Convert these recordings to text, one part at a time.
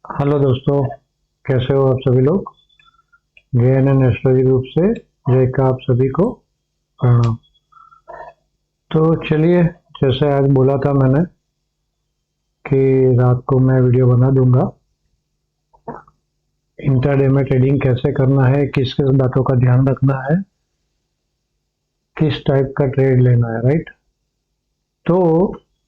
Hello दोस्तों, कैसे हो आप सभी लोग। JNN एस्ट्रोलॉजी ग्रुप से जय का आप सभी को प्रणाम। तो चलिए, जैसे आज बोला था मैंने कि रात को मैं वीडियो बना दूंगा इंट्राडे में ट्रेडिंग कैसे करना है, किस किस बातों का ध्यान रखना है, किस टाइप का ट्रेड लेना है, राइट। तो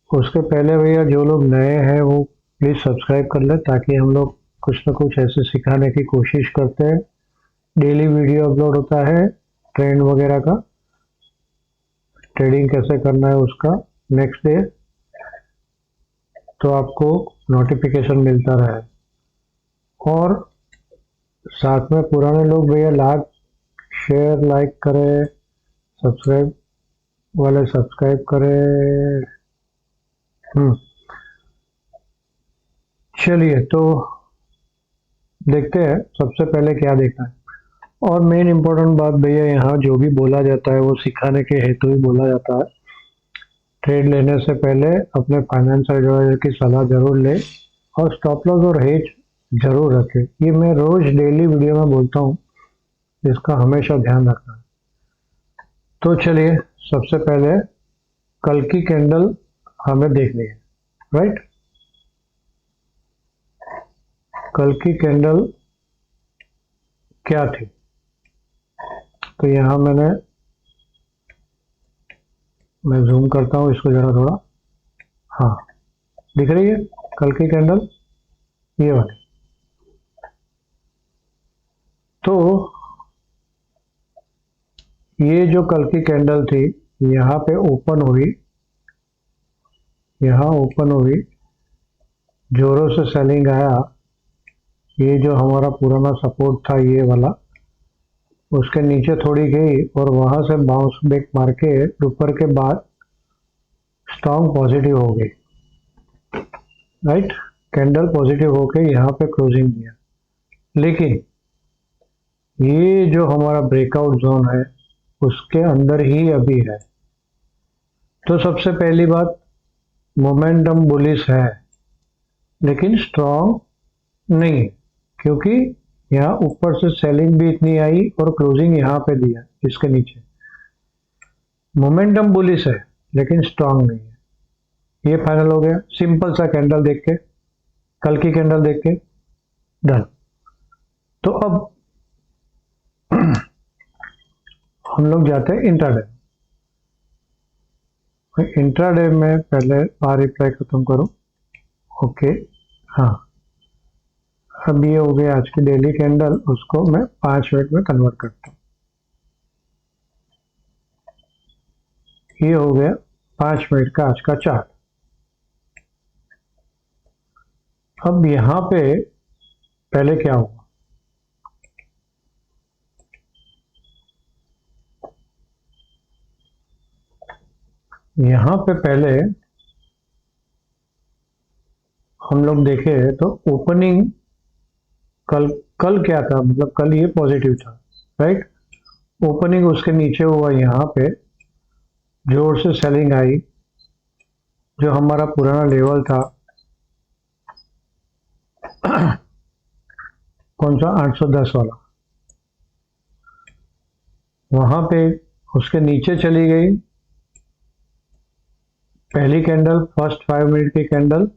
उसके पहले भैया जो लोग नए हैं वो प्लीज़ सब्सक्राइब कर ले, ताकि हम लोग कुछ ना कुछ ऐसे सिखाने की कोशिश करते हैं। डेली वीडियो अपलोड होता है ट्रेंड वगैरह का, ट्रेडिंग कैसे करना है उसका नेक्स्ट डे, तो आपको नोटिफिकेशन मिलता रहे। और साथ में पुराने लोग भैया लाइक शेयर लाइक करें, सब्सक्राइब वाले सब्सक्राइब करें। चलिए, तो देखते हैं सबसे पहले क्या देखना है। और मेन इम्पोर्टेंट बात भैया, यहाँ जो भी बोला जाता है वो सिखाने के हेतु ही बोला जाता है। ट्रेड लेने से पहले अपने फाइनेंस एडवाइजर की सलाह जरूर ले और स्टॉप लॉस और हेज जरूर रखें। ये मैं रोज डेली वीडियो में बोलता हूँ, इसका हमेशा ध्यान रखना है। तो चलिए, सबसे पहले कल की कैंडल हमें देखनी है, राइट। कल की कैंडल क्या थी, तो यहाँ मैं जूम करता हूँ इसको जरा थोड़ा। हाँ, दिख रही है कल की कैंडल, ये वाली। तो ये जो कल की कैंडल थी, यहाँ पे ओपन हुई, यहाँ ओपन हुई, जोरों से सेलिंग आया। ये जो हमारा पुराना सपोर्ट था ये वाला, उसके नीचे थोड़ी गई और वहां से बाउंस बैक मार के ऊपर के बाद स्ट्रॉन्ग पॉजिटिव हो गई, राइट। कैंडल पॉजिटिव होके यहाँ पे क्लोजिंग दिया, लेकिन ये जो हमारा ब्रेकआउट जोन है उसके अंदर ही अभी है। तो सबसे पहली बात, मोमेंटम बुलिश है लेकिन स्ट्रॉन्ग नहीं, क्योंकि यहाँ ऊपर से सेलिंग भी इतनी आई और क्लोजिंग यहाँ पे दिया इसके नीचे। मोमेंटम बुलिश है लेकिन स्ट्रॉन्ग नहीं है। ये फाइनल हो गया सिंपल सा कैंडल देख के, कल की कैंडल देख के, डन। तो अब हम लोग जाते हैं इंट्राडे। इंट्राडे में पहले रिप्लाई खत्म करूं। ओके, हाँ, अब ये हो गया आज की डेली कैंडल, उसको मैं 5 मिनट में कन्वर्ट करता हूँ। ये हो गया 5 मिनट का आज का चार्ट। अब यहाँ पे पहले क्या हुआ, यहाँ पे पहले हम लोग देखे तो ओपनिंग कल कल क्या था, मतलब कल ये पॉजिटिव था, राइट। ओपनिंग उसके नीचे हुआ, यहाँ पे जोर से सेलिंग आई। जो हमारा पुराना लेवल था कौन सा 810 वाला, वहां पे उसके नीचे चली गई पहली कैंडल, फर्स्ट 5 मिनट की कैंडल,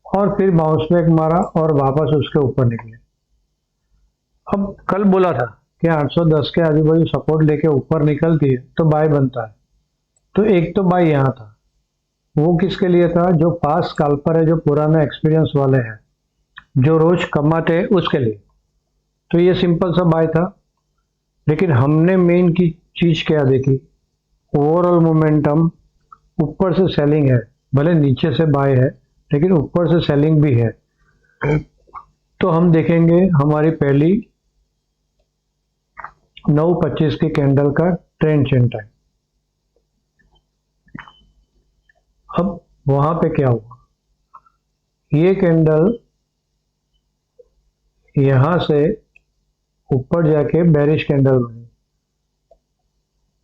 और फिर बाउंस बैक मारा और वापस उसके ऊपर निकले। अब कल बोला था कि 810 के आजू बाजू सपोर्ट लेके ऊपर निकलती है तो बाय बनता है। तो एक तो बाय यहाँ था, वो किसके लिए था, जो पास स्कैल्पर है, जो पुराना एक्सपीरियंस वाले हैं, जो रोज कमाते हैं उसके लिए। तो ये सिंपल सा बाय था। लेकिन हमने मेन की चीज क्या देखी, ओवरऑल मोमेंटम, ऊपर से सेलिंग है, भले नीचे से बाय है लेकिन ऊपर से सेलिंग भी है। तो हम देखेंगे हमारी पहली 9:25 की कैंडल का ट्रेंड चेन टाइम। अब वहां पे क्या हुआ, ये कैंडल यहां से ऊपर जाके बेरिश कैंडल बनी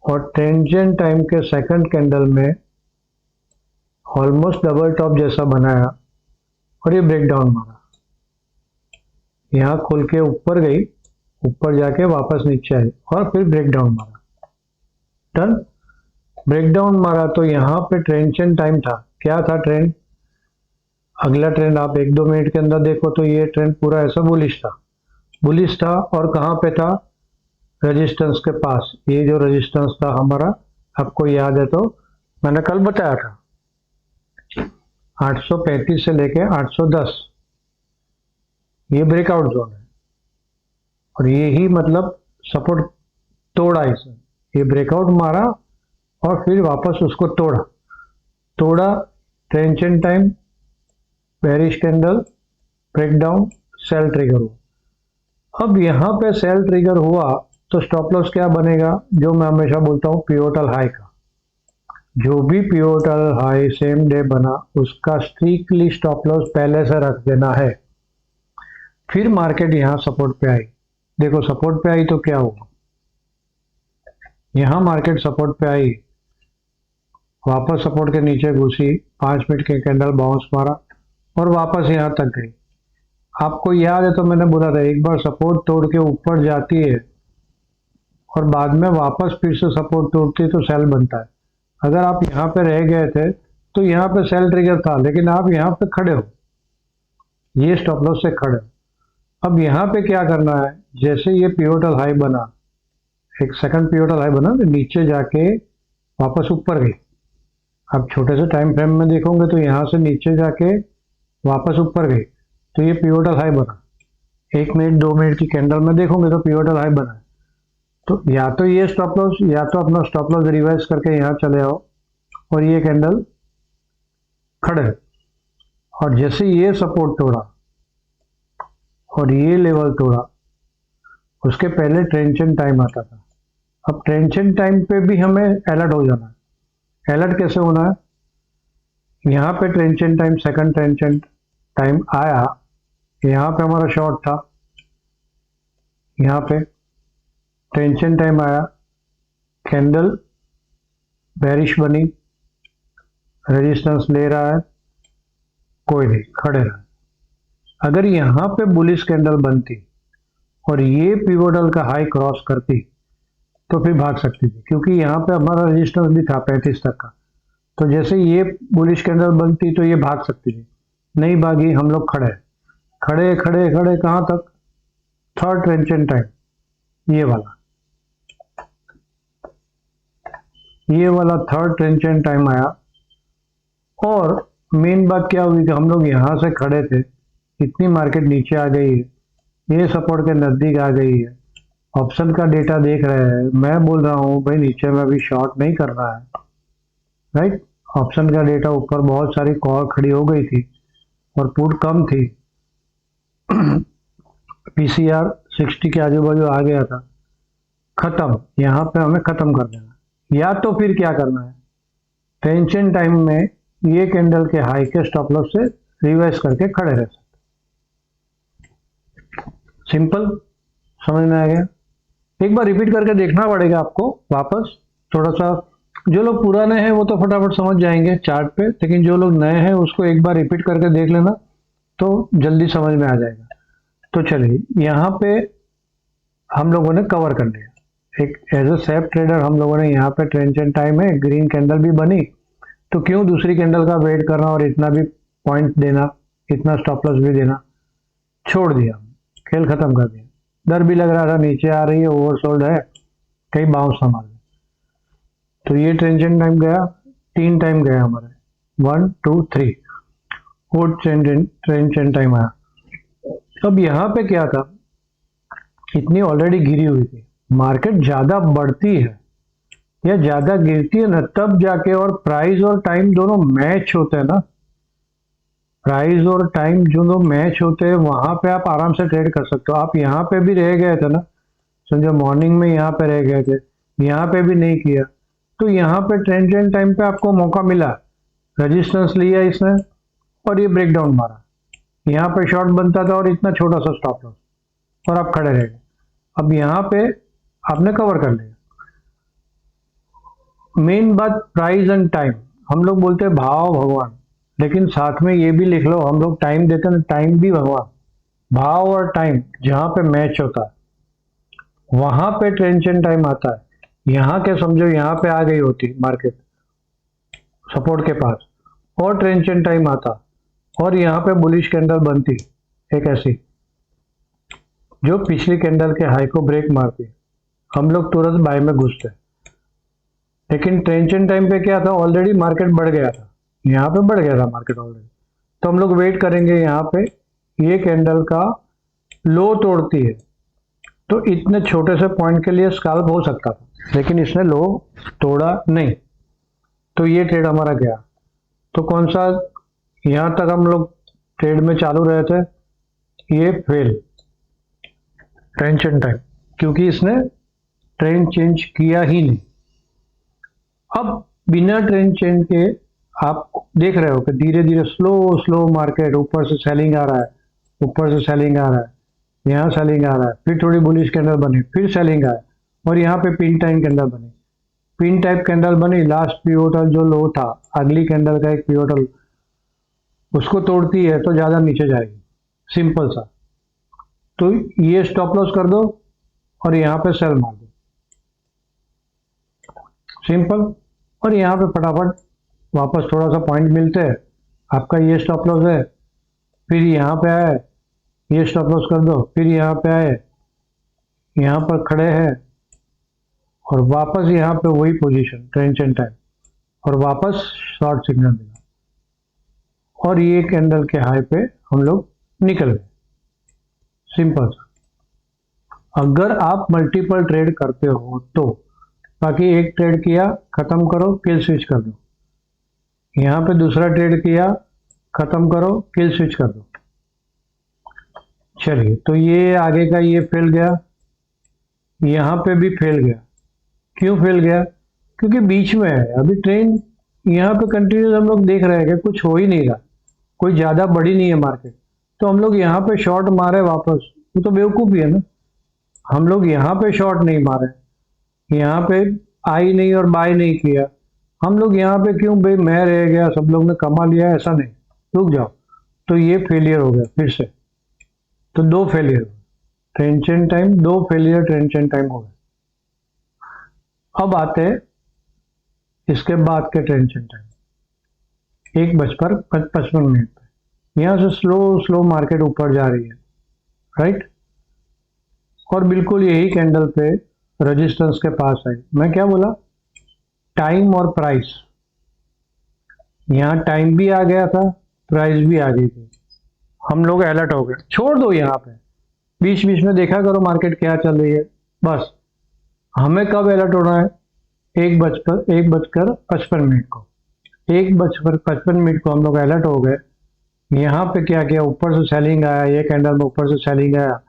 और ट्रेंड टाइम के सेकंड कैंडल में ऑलमोस्ट डबल टॉप जैसा बनाया और ये ब्रेकडाउन मारा। यहाँ खोल के ऊपर गई, ऊपर जाके वापस नीचे आई और फिर ब्रेकडाउन मारा। डन। ब्रेकडाउन मारा तो यहाँ पे ट्रेंड टाइम था, क्या था ट्रेंड, अगला ट्रेंड आप 1-2 मिनट के अंदर देखो तो ये ट्रेंड पूरा ऐसा बुलिश था, बुलिश था। और कहाँ पे था, रेजिस्टेंस के पास। ये जो रेजिस्टेंस था हमारा, आपको याद है तो मैंने कल बताया था 835 से लेके 810, ये ब्रेकआउट जोन है और ये ही मतलब सपोर्ट तोड़ा इसने, ये ब्रेकआउट मारा और फिर वापस उसको तोड़ा trend time, bearish candle, breakdown, sell trigger हुआ। अब यहाँ पे सेल ट्रिगर हुआ तो स्टॉप लॉस क्या बनेगा, जो मैं हमेशा बोलता हूँ पिवोटल हाई का, जो भी पिवोटल हाई सेम डे बना उसका स्ट्रिक्टली स्टॉप लॉस पहले से रख देना है। फिर मार्केट यहाँ सपोर्ट पे आई, देखो सपोर्ट पे आई तो क्या हुआ, यहाँ मार्केट सपोर्ट पे आई, वापस सपोर्ट के नीचे घुसी, 5 मिनट के कैंडल बाउंस मारा और वापस यहाँ तक गई। आपको याद है तो मैंने बोला था एक बार सपोर्ट तोड़ के ऊपर जाती है और बाद में वापस फिर से सपोर्ट तोड़ती है तो सेल बनता है। अगर आप यहाँ पे रह गए थे तो यहाँ पे सेल ट्रिगर था, लेकिन आप यहाँ पे खड़े हो, ये स्टॉप लॉस से खड़े हो। अब यहाँ पे क्या करना है, जैसे ये पिवोटल हाई बना, एक सेकंड पिवोटल हाई बना तो नीचे जाके वापस ऊपर गई। आप छोटे से टाइम फ्रेम में देखोगे तो यहाँ से नीचे जाके वापस ऊपर गई तो ये पिवोटल हाई बना। 1 मिनट 2 मिनट की कैंडल में देखोगे तो पिवोटल हाई बना। तो या तो ये स्टॉप लॉस, या तो अपना स्टॉप लॉस रिवाइज करके यहाँ चले आओ और ये कैंडल खड़े, और जैसे ये सपोर्ट तोड़ा और ये लेवल तोड़ा, उसके पहले ट्रेंड टाइम आता था। अब ट्रेंड टाइम पे भी हमें अलर्ट हो जाना है। अलर्ट कैसे होना है, यहाँ पे trend time, second trend time आया, यहाँ पे हमारा शॉर्ट था, यहाँ पे ट्रेंड टाइम आया, कैंडल बेरिश बनी, रेजिस्टेंस ले रहा है, कोई नहीं, खड़े रहे। अगर यहाँ पे बुलिश कैंडल बनती और ये पिवोटल का हाई क्रॉस करती तो फिर भाग सकती थी, क्योंकि यहाँ पे हमारा रेजिस्टेंस भी था 35 तक का। तो जैसे ये बुलिश कैंडल बनती तो ये भाग सकती थी, नहीं भागी, हम लोग खड़े खड़े खड़े खड़े कहाँ तक, थर्ड ट्रेंड टाइम, ये वाला थर्ड ट्रेंड टाइम आया। और मेन बात क्या हुई कि हम लोग यहाँ से खड़े थे, इतनी मार्केट नीचे आ गई है, ये सपोर्ट के नजदीक आ गई है, ऑप्शन का डेटा देख रहे हैं, मैं बोल रहा हूँ भाई नीचे में अभी शॉर्ट नहीं करना है, राइट। ऑप्शन का डेटा ऊपर बहुत सारी कॉल खड़ी हो गई थी और पुट कम थी, पीसीआर 60 के आजू बाजू आ गया था, खत्म। यहाँ पे हमें खत्म कर देना, या तो फिर क्या करना है, ट्रेंड टाइम में ये कैंडल के हाई के स्टॉप लॉस से रिवाइज करके खड़े रह सकते। सिंपल, समझ में आ गया। एक बार रिपीट करके देखना पड़ेगा आपको वापस, थोड़ा सा। जो लोग पुराने हैं वो तो फटाफट समझ जाएंगे चार्ट पे, लेकिन जो लोग नए हैं उसको एक बार रिपीट करके देख लेना तो जल्दी समझ में आ जाएगा। तो चलिए, यहाँ पे हम लोगों ने कवर कर लिया, एक एज ए सेफ ट्रेडर हम लोगों ने यहाँ पे ट्रेंड टाइम है, ग्रीन कैंडल भी बनी तो क्यों दूसरी कैंडल का वेट करना और इतना भी पॉइंट देना, इतना स्टॉप लॉस भी देना, छोड़ दिया, खेल खत्म कर दिया। डर भी लग रहा था नीचे आ रही है, ओवरसोल्ड है, कहीं बाउंस ना मार दे। तो ये ट्रेंड टाइम गया, 3 टाइम गया हमारे, 1 2 3, और ट्रेंड टाइम आया। अब यहाँ पे क्या था, इतनी ऑलरेडी गिरी हुई थी, मार्केट ज्यादा बढ़ती है या ज्यादा गिरती है ना, तब जाके, और प्राइस और टाइम दोनों मैच होते हैं ना, प्राइस और टाइम जो दो मैच होते हैं वहां पे आप आराम से ट्रेड कर सकते हो। आप यहाँ पे भी रह गए थे ना, समझो मॉर्निंग में यहाँ पे रह गए थे, यहाँ पे भी नहीं किया, तो यहाँ पे ट्रेंड टाइम पे आपको मौका मिला, रेजिस्टेंस लिया इसने और ये ब्रेकडाउन मारा, यहाँ पे शॉर्ट बनता था और इतना छोटा सा स्टॉप लॉस और आप खड़े रह गए। अब यहाँ पे आपने कवर कर लिया। मेन बात प्राइस एंड टाइम, हम लोग बोलते हैं भाव भगवान, लेकिन साथ में ये भी लिख लो, हम लोग टाइम देते हैं, टाइम भी भगवान। भाव और टाइम जहां पे मैच होता है वहां पे ट्रेंचन टाइम आता है। यहाँ के समझो यहाँ पे आ गई होती मार्केट सपोर्ट के पास और ट्रेंचन टाइम आता और यहाँ पे बुलिश कैंडल बनती एक ऐसी जो पिछली कैंडल के हाई को ब्रेक मारती, हम लोग तुरंत बाय में घुसते। लेकिन ट्रेंचन टाइम पे क्या था, ऑलरेडी मार्केट बढ़ गया था, यहाँ पे बढ़ गया था मार्केट ऑलरेडी, तो हम लोग वेट करेंगे यहाँ पे ये कैंडल का लो तोड़ती है तो इतने छोटे से पॉइंट के लिए स्कैल्प हो सकता था, लेकिन इसने लो तोड़ा नहीं तो ये ट्रेड हमारा गया। तो कौन सा, यहाँ तक हम लोग ट्रेड में चालू रहे थे, ये फेल ट्रेंचन टाइम, क्योंकि इसने ट्रेंड चेंज किया ही नहीं। अब बिना ट्रेंड चेंज के आप देख रहे हो कि धीरे धीरे स्लो स्लो मार्केट ऊपर से सेलिंग आ रहा है, ऊपर से सेलिंग आ रहा है, यहाँ सेलिंग आ रहा है, फिर थोड़ी बुलिश कैंडल बनी, फिर सेलिंग आया और यहाँ पे पिन टाइम कैंडल बनी, पिन टाइप कैंडल बनी, लास्ट पिवोटल जो लो था अगली कैंडल का एक पिवोटल उसको तोड़ती है तो ज्यादा नीचे जाएगी, सिंपल सा। तो ये स्टॉप लॉस कर दो और यहाँ पे सेल मार दो, सिंपल। और यहाँ पे फटाफट वापस थोड़ा सा पॉइंट मिलते हैं, आपका ये स्टॉप लॉस है, फिर यहाँ पे आए ये स्टॉप लॉस कर दो, फिर यहाँ पे आए यहाँ पर खड़े हैं और वापस यहाँ पे वही पोजीशन ट्रेंचन टाइम और वापस शॉर्ट सिग्नल मिला और ये कैंडल के हाई पे हम लोग निकल गए, सिंपल सा। अगर आप मल्टीपल ट्रेड करते हो तो बाकी एक ट्रेड किया खत्म करो, किल स्विच कर दो, यहाँ पे दूसरा ट्रेड किया खत्म करो, किल स्विच कर दो। चलिए, तो ये आगे का ये फेल गया, यहाँ पे भी फेल गया। क्यों फेल गया? क्योंकि बीच में है अभी ट्रेंड, यहाँ पे कंटिन्यूस हम लोग देख रहे हैं कि कुछ हो ही नहीं रहा, कोई ज्यादा बड़ी नहीं है मार्केट, तो हम लोग यहाँ पे शॉर्ट मारे वापस, वो तो बेवकूफ़ी है ना। हम लोग यहाँ पे शॉर्ट नहीं मारे, यहाँ पे आई नहीं और बाय नहीं किया, हम लोग यहाँ पे क्यों भाई मैं रह गया सब लोग ने कमा लिया, ऐसा नहीं, रुक जाओ। तो ये फेलियर हो गया फिर से, तो दो फेलियर ट्रेंचन टाइम, दो फेलियर ट्रेंचन टाइम हो गए। अब आते हैं इसके बाद के ट्रेंचन टाइम, 1:55 पे यहाँ से स्लो स्लो मार्केट ऊपर जा रही है, राइट, और बिल्कुल यही कैंडल पे रेजिस्टेंस के पास आई। मैं क्या बोला, टाइम और प्राइस, यहाँ टाइम भी आ गया था, प्राइस भी आ गई थी, हम लोग अलर्ट हो गए। छोड़ दो यहाँ पे, बीच बीच में देखा करो मार्केट क्या चल रही है, बस हमें कब अलर्ट होना है, 1:55 को, 1:55 को हम लोग अलर्ट हो गए। यहाँ पे क्या किया, ऊपर से सेलिंग आया, ये कैंडल में ऊपर से सेलिंग आया,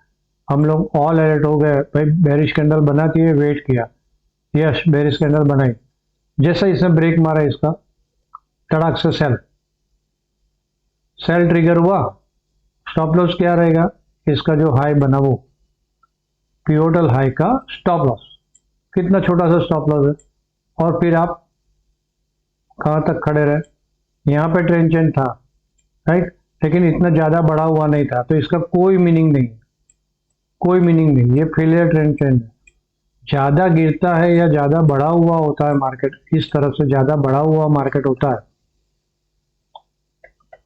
हम लोग ऑल अलर्ट हो गए, भाई बेरिश कैंडल बनाती है, वेट किया, यस बेरिश कैंडल बनाई, जैसा इसने ब्रेक मारा इसका तड़ाक से सेल, सेल ट्रिगर हुआ, स्टॉप लॉस क्या रहेगा, इसका जो हाई बना वो पिवोटल हाई का स्टॉप लॉस, कितना छोटा सा स्टॉप लॉस है, और फिर आप कहाँ तक खड़े रहे, यहाँ पे ट्रेंड चेंज था, राइट, लेकिन इतना ज्यादा बढ़ा हुआ नहीं था, तो इसका कोई मीनिंग नहीं, कोई मीनिंग नहीं, ये फेलियर ट्रेंड चेंज है। ज्यादा गिरता है या ज्यादा बढ़ा हुआ होता है मार्केट, इस तरफ से ज्यादा बढ़ा हुआ मार्केट होता है,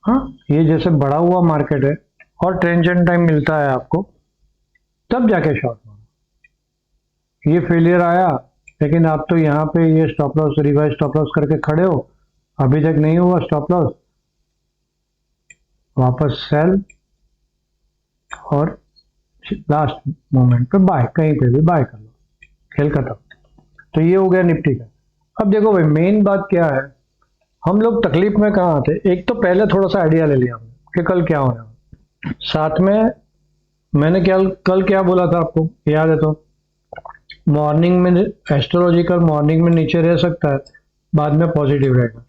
हाँ ये जैसे बढ़ा हुआ मार्केट है और ट्रेंचन टाइम मिलता है आपको, तब जाके शॉर्ट मारो। ये फेलियर आया, लेकिन आप तो यहाँ पे ये stop loss revise stop loss करके खड़े हो, अभी तक नहीं हुआ स्टॉप लॉस, वापस सेल और लास्ट मोमेंट पे बाय, कहीं पे भी बाय कर लो, खेल खत्म। तो ये हो गया निफ्टी का। अब देखो भाई मेन बात क्या है, हम लोग तकलीफ में कहाँ आते, एक तो पहले थोड़ा सा आइडिया ले लिया हमने कि कल क्या होने वाला, साथ में मैंने कल क्या बोला था आपको याद है, तो मॉर्निंग में एस्ट्रोलॉजिकल मॉर्निंग में नीचे रह सकता है, बाद में पॉजिटिव रहेगा।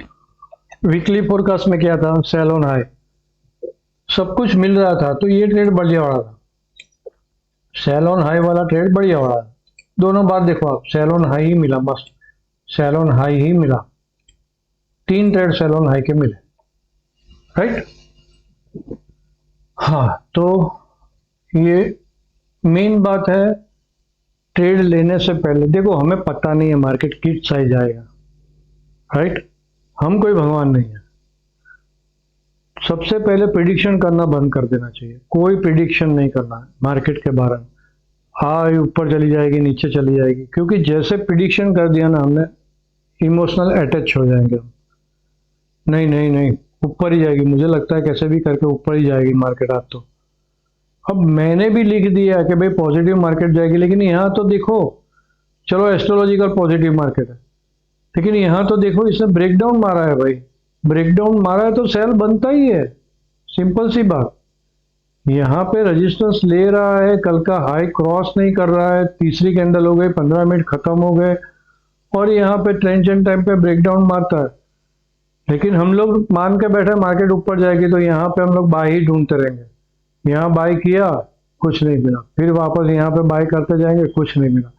वीकली फोरकास्ट में क्या था, सेल ऑन हाई, सब कुछ मिल रहा था, तो ये ट्रेड बढ़िया हो रहा था, सेल ऑन हाई वाला ट्रेड बढ़िया हो रहा है। दोनों बार देखो आप, सेल ऑन हाई ही मिला, मस्त सेल ऑन हाई ही मिला, 3 ट्रेड सेल ऑन हाई के मिले, राइट। हाँ तो ये मेन बात है। ट्रेड लेने से पहले देखो, हमें पता नहीं है मार्केट किस साइज आएगा, राइट। हम कोई भगवान नहीं है। सबसे पहले प्रिडिक्शन करना बंद कर देना चाहिए। कोई प्रिडिक्शन नहीं करना है मार्केट के बारे में। हाँ, ये ऊपर चली जाएगी, नीचे चली जाएगी, क्योंकि जैसे प्रिडिक्शन कर दिया ना हमने, इमोशनल अटैच हो जाएंगे हम। नहीं नहीं नहीं, ऊपर ही जाएगी, मुझे लगता है कैसे भी करके ऊपर ही जाएगी मार्केट आज तो। अब मैंने भी लिख दिया कि भाई पॉजिटिव मार्केट जाएगी, लेकिन यहाँ तो देखो, चलो एस्ट्रोलॉजिकल पॉजिटिव मार्केट है, लेकिन यहाँ तो देखो इसने ब्रेकडाउन मारा है भाई। ब्रेकडाउन मारा है तो सेल बनता ही है, सिंपल सी बात। यहाँ पे रेजिस्टेंस ले रहा है, कल का हाई क्रॉस नहीं कर रहा है, तीसरी कैंडल हो गई, 15 मिनट खत्म हो गए, और यहाँ पे ट्रेंड एंड टाइम पे ब्रेकडाउन मारता है। लेकिन हम लोग मान के बैठे मार्केट ऊपर जाएगी, तो यहाँ पे हम लोग बाय ही ढूंढते रहेंगे। यहाँ बाय किया, कुछ नहीं मिला, फिर वापस यहाँ पे बाय करते जाएंगे, कुछ नहीं मिला,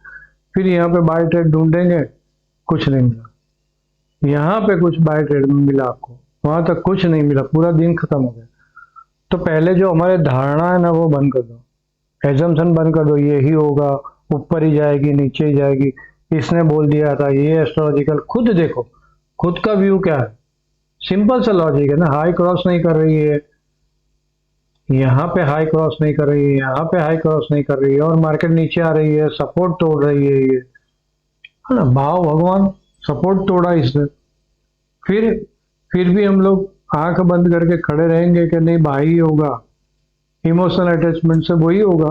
फिर यहाँ पे बाय ट्रेड ढूंढेंगे, कुछ नहीं मिला। यहाँ पे कुछ बाय ट्रेड मिला आपको, वहां तक कुछ नहीं मिला, पूरा दिन खत्म हो गया। तो पहले जो हमारे धारणा है ना, वो बंद कर दो, एजम्पशन बंद कर दो, यही होगा, ऊपर ही जाएगी, नीचे ही जाएगी, इसने बोल दिया था, ये एस्ट्रोलॉजिकल। खुद देखो, खुद का व्यू क्या है, सिंपल सा लॉजिक है ना। हाई क्रॉस नहीं कर रही है, यहाँ पे हाई क्रॉस नहीं कर रही है, यहाँ पे हाई क्रॉस नहीं कर रही है, और मार्केट नीचे आ रही है, सपोर्ट तोड़ रही है ये, है ना। भाव भगवान, सपोर्ट तोड़ा इसने। फिर फिर भी हम लोग आंख बंद करके खड़े रहेंगे कि नहीं भाई ही होगा, इमोशनल अटैचमेंट से वही होगा,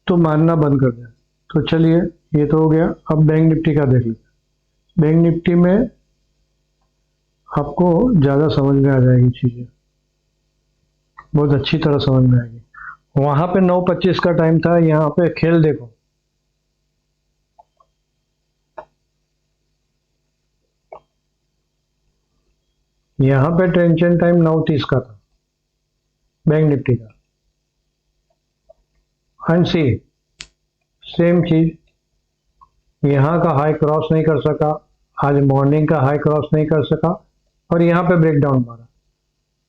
तो मानना बंद कर दें। तो चलिए, ये तो हो गया। अब बैंक निफ्टी का देख लीजिए। बैंक निफ्टी में आपको ज्यादा समझ में आ जाएगी चीजें, बहुत अच्छी तरह समझ में आएगी। वहां पे 9:25 का टाइम था, यहाँ पे खेल देखो। यहाँ पे टेंशन टाइम 9:30 का था बैंक निफ्टी का। एंड सी, सेम चीज, यहाँ का हाई क्रॉस नहीं कर सका, आज मॉर्निंग का हाई क्रॉस नहीं कर सका, और यहाँ पे ब्रेकडाउन मारा।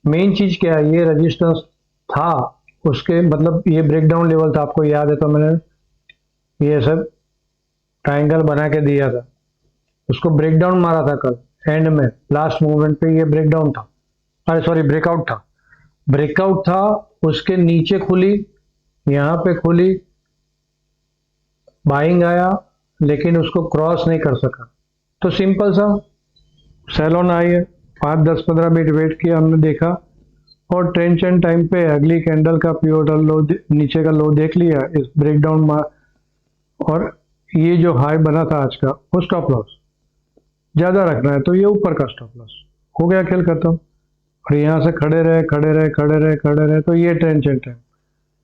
मेन चीज क्या है, ये रेजिस्टेंस था, उसके मतलब ये ब्रेकडाउन लेवल था, आपको याद है तो मैंने ये सब ट्रायंगल बना के दिया था। उसको ब्रेकडाउन मारा था कल एंड में, लास्ट मूवमेंट पे ये ब्रेकडाउन था, अरे सॉरी ब्रेकआउट था। ब्रेकआउट था, उसके नीचे खुली, यहाँ पे खुली, बाइंग आया, लेकिन उसको क्रॉस नहीं कर सका। तो सिंपल सा सेल ऑन आई है, 5, 10, 15 मिनट वेट किया हमने, देखा, और ट्रेंड एंड टाइम पे अगली कैंडल का पिवोटल लो, नीचे का लो देख लिया, इस ब्रेकडाउन मार, और ये जो हाई बना था आज का, वो स्टॉप लॉस ज्यादा रखना है, तो ये ऊपर का स्टॉप लॉस हो गया, खेल खत्म। और यहाँ से खड़े रहे खड़े रहे खड़े रहे खड़े रहे, तो ये ट्रेंड एंड टाइम,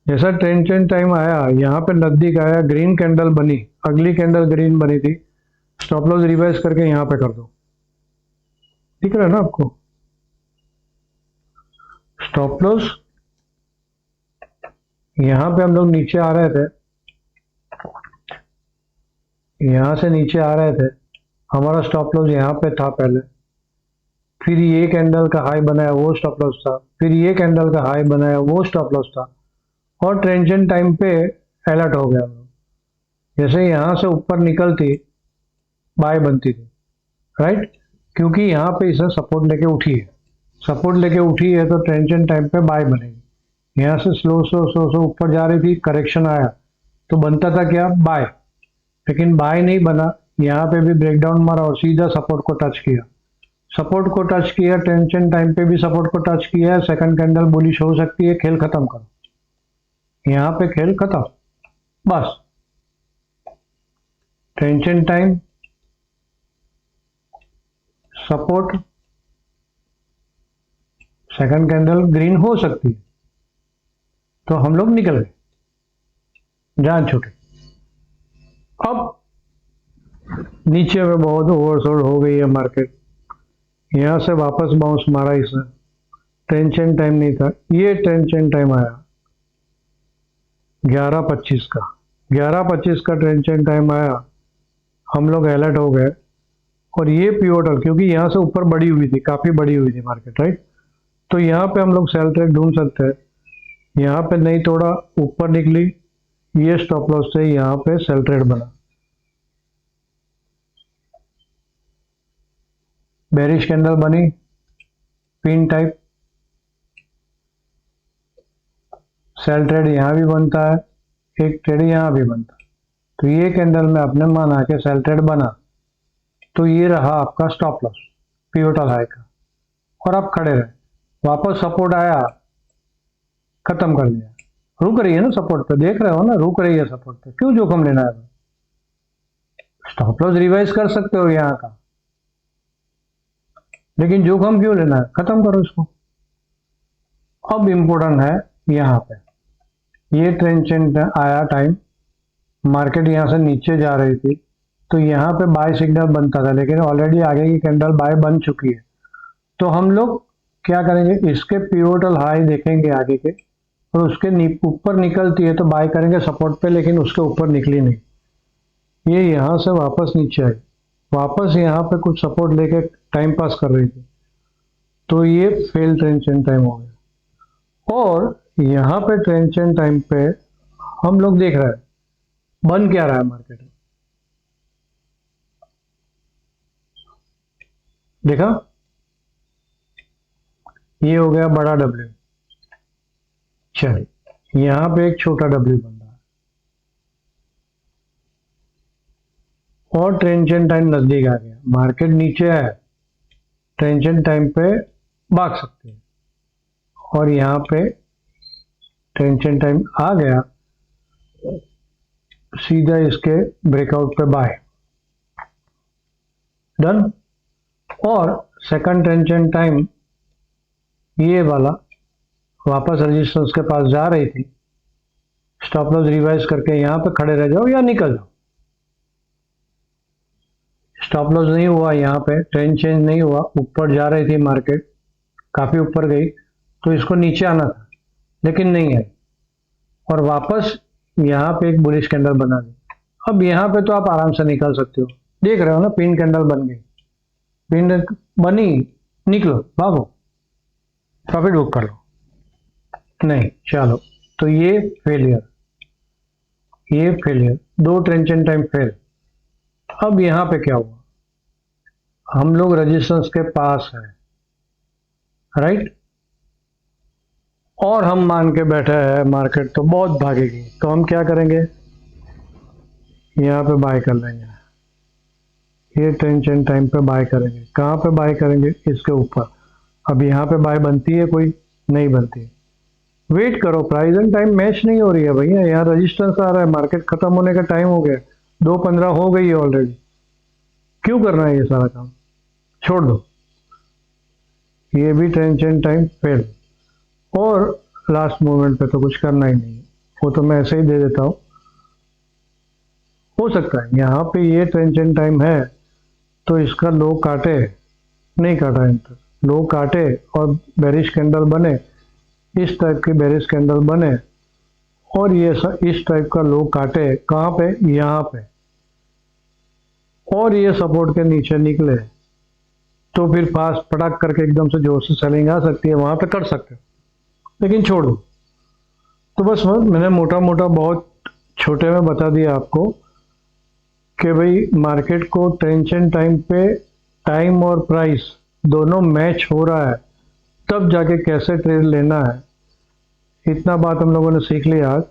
जैसा ट्रेंड एंड टाइम आया, यहाँ पे नजदीक आया, ग्रीन कैंडल बनी, अगली कैंडल ग्रीन बनी थी, स्टॉप लॉस रिवाइज करके यहाँ पे कर दो। दिख रहा है ना आपको, स्टॉप लॉस यहाँ पे हम लोग नीचे आ रहे थे, यहाँ से नीचे आ रहे थे, हमारा स्टॉप लॉस यहाँ पे था पहले, फिर ये कैंडल का हाई बनाया, वो स्टॉप लॉस था, फिर ये कैंडल का हाई बनाया, वो स्टॉप लॉस था, और ट्रेंड टाइम पे अलर्ट हो गया हम लोग। जैसे यहाँ से ऊपर निकलती, बाय बनती थी, राइट, क्योंकि यहाँ पे इसे सपोर्ट लेके उठी है, सपोर्ट लेके उठी है, तो ट्रेंड टाइम पे बाय बनेगी। यहाँ से स्लो स्लो स्लो स्लो ऊपर जा रही थी, करेक्शन आया, तो बनता था क्या, बाय, लेकिन बाय नहीं बना, यहाँ पे भी ब्रेकडाउन मारा और सीधा सपोर्ट को टच किया, सपोर्ट को टच किया, टेंशन टाइम पे भी सपोर्ट को टच किया है, सेकंड कैंडल बुलिश हो सकती है, खेल खत्म करो, यहाँ पे खेल खत्म, बस। Tension time, support, second candle green हो सकती है, तो हम लोग निकल गए, जान छूटे। अब नीचे में बहुत ओवरसोल्ड हो गई है मार्केट, यहाँ से वापस बाउंस मारा इसने, टेंशन टाइम नहीं था, ये टेंशन टाइम आया 11:25 का, 11:25 का टेंशन टाइम आया, हम लोग अलर्ट हो गए, और ये पिवोटल, क्योंकि यहाँ से ऊपर बड़ी हुई थी, काफी बड़ी हुई थी मार्केट, राइट, तो यहाँ पे हम लोग सेल ट्रेड ढूंढ सकते हैं। यहाँ पे नहीं तोड़ा, ऊपर निकली, ये स्टॉप लॉस से यहाँ पे सेल ट्रेड बना, बेरिश कैंडल बनी, पिन टाइप, सेल ट्रेड यहाँ भी बनता है, एक ट्रेड यहाँ भी बनता है। तो ये कैंडल में आपने माना कि सेल ट्रेड बना, तो ये रहा आपका स्टॉप लॉस पिवोटल हाई का, और आप खड़े रहे, वापस सपोर्ट आया, खत्म कर दिया। रुक रही है ना सपोर्ट पे, देख रहे हो ना, रुक रही है सपोर्ट पे, क्यों जोखिम लेना है? स्टॉप लॉस रिवाइज कर सकते हो यहाँ का, लेकिन जोखिम क्यों लेना है? खत्म करो इसको। अब इम्पोर्टेंट है यहाँ पे, ये ट्रेंड आया टाइम, मार्केट यहाँ से नीचे जा रही थी, तो यहाँ पे बाय सिग्नल बनता था, लेकिन ऑलरेडी आगे की कैंडल बाय बन चुकी है। तो हम लोग क्या करेंगे, इसके पिवोटल हाई देखेंगे आगे के, और उसके ऊपर निकलती है तो बाय करेंगे सपोर्ट पे, लेकिन उसके ऊपर निकली नहीं, ये यहाँ से वापस नीचे आई, वापस यहाँ पे कुछ सपोर्ट लेके टाइम पास कर रही थी, तो ये फेल ट्रेंड टाइम हो गया। और यहाँ पे ट्रेंड टाइम पे हम लोग देख रहे हैं बन क्या रहा है मार्केट में, देखा, ये हो गया बड़ा डब्ल्यू, चलिए यहाँ पे एक छोटा डब्ल्यू बन रहा है, और ट्रेंड टाइम नजदीक आ गया, मार्केट नीचे है, ट्रेंड टाइम पे भाग सकते हैं, और यहाँ पे ट्रेंड टाइम आ गया, सीधा इसके ब्रेकआउट पे बाय, डन। और सेकंड ट्रेंड टाइम ये वाला वापस रेजिस्टेंस के पास जा रही थी, स्टॉप लॉस रिवाइज करके यहाँ पे खड़े रह जाओ या निकल जाओ, स्टॉप लॉस नहीं हुआ, यहाँ पे ट्रेंड चेंज नहीं हुआ, ऊपर जा रही थी मार्केट, काफी ऊपर गई, तो इसको नीचे आना था, लेकिन नहीं आई, और वापस यहाँ पे एक बुलिश कैंडल बना दी। अब यहाँ पे तो आप आराम से निकल सकते हो, देख रहे हो ना, पिन कैंडल बन गई, पिन बनी, निकलो, भागो, प्रॉफिट बुक कर लो, नहीं चलो, तो ये फेलियर, ये फेलियर, दो ट्रेंड टाइम फेल। अब यहाँ पे क्या हुआ, हम लोग रेजिस्टेंस के पास है, राइट, और हम मान के बैठे हैं मार्केट तो बहुत भागेगी, तो हम क्या करेंगे, यहाँ पे बाय कर लेंगे, ये ट्रेंड टाइम पे बाय करेंगे, कहाँ पे बाय करेंगे, इसके ऊपर। अब यहाँ पे बाय बनती है, कोई नहीं बनती, वेट करो, प्राइस एंड टाइम मैच नहीं हो रही है भैया, यहाँ रेजिस्टेंस आ रहा है, मार्केट खत्म होने का टाइम हो गया, 2:15 हो गई है ऑलरेडी, क्यों करना है ये सारा काम, छोड़ दो, ये भी ट्रेंड टाइम फेल, और लास्ट मोमेंट पे तो कुछ करना ही नहीं है, वो तो मैं ऐसे ही दे देता हूँ। हो सकता है यहाँ पे ये ट्रेंड टाइम है तो इसका लो काटे, नहीं काटा इंटर, लो काटे और बेरिश कैंडल बने, इस टाइप की बेरिश कैंडल बने, और ये इस टाइप का लो काटे, कहाँ पे, यहाँ पे, और ये सपोर्ट के नीचे निकले, तो फिर फास्ट पटाक करके एकदम से जोर से सेलिंग आ सकती है, वहां पे कर सकते हो, लेकिन छोड़ दो। तो बस मैंने मोटा मोटा बहुत छोटे में बता दिया आपको कि भाई मार्केट को ट्रेंड टाइम पे टाइम और प्राइस दोनों मैच हो रहा है, तब जाके कैसे ट्रेड लेना है, इतना बात हम लोगों ने सीख लिया आज।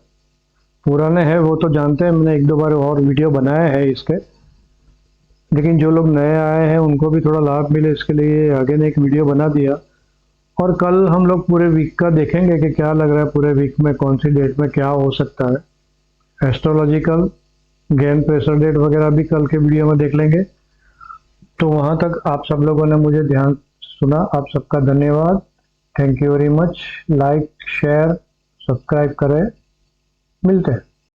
पुराने हैं वो तो जानते हैं, मैंने 1-2 बार और वीडियो बनाया है इसके, लेकिन जो लोग नए आए हैं उनको भी थोड़ा लाभ मिले, इसके लिए आगे ने एक वीडियो बना दिया। और कल हम लोग पूरे वीक का देखेंगे कि क्या लग रहा है, पूरे वीक में कौन सी डेट में क्या हो सकता है, एस्ट्रोलॉजिकल गेन प्रेशर डेट वगैरह भी कल के वीडियो में देख लेंगे। तो वहां तक आप सब लोगों ने मुझे ध्यान सुना, आप सबका धन्यवाद, thank you very much, like share subscribe करें, मिलते हैं।